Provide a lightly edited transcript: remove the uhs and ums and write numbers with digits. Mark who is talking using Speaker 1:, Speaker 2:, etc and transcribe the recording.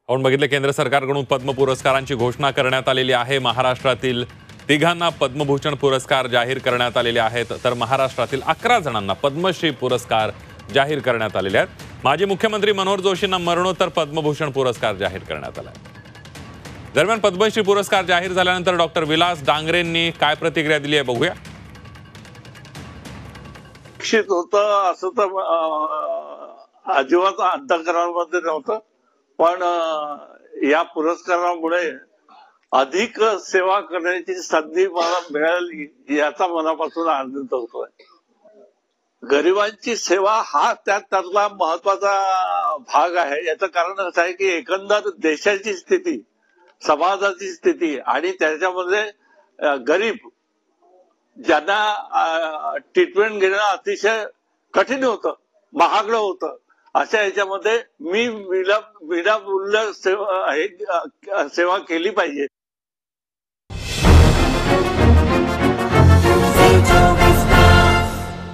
Speaker 1: आपण बघितले केंद्र सरकारकडून पद्म पुरस्कारांची घोषणा करण्यात आलेली आहे। महाराष्ट्रातील 3 पद्मभूषण पुरस्कार जाहीर करण्यात आलेले आहेत, तर महाराष्ट्रातील 11 जणांना पद्मश्री पुरस्कार जाहीर करण्यात आलेले आहेत। माजी मुख्यमंत्री मनोहर जोशींना मरणोत्तर पद्मभूषण पुरस्कार जाहीर करण्यात आला आहे। दरम्यान पद्मश्री पुरस्कार जाहीर झाल्यानंतर डॉक्टर विलास डांगरेंनी काय प्रतिक्रिया दिली आहे बघूया।
Speaker 2: शिक्षित होतं असं तर अजिबात अंतःकरणामध्ये नव्हतं, पण या पुरस्कारामुळे अधिक सेवा करण्याची संधी मला मिळाली याचा मनापासून आनंद होतोय। गरिबांची सेवा हा त्यातला महत्वाचा भाग आहे। याचं कारण असं आहे की एकंदर देशाची स्थिती, समाजाची स्थिती आणि त्याच्यामध्ये गरीब ज्यांना ट्रीटमेंट घेणं अतिशय कठीण होतं, महागडं होतं, अशा याच्यामध्ये मी विनामूल्य सेवा केली पाहिजे।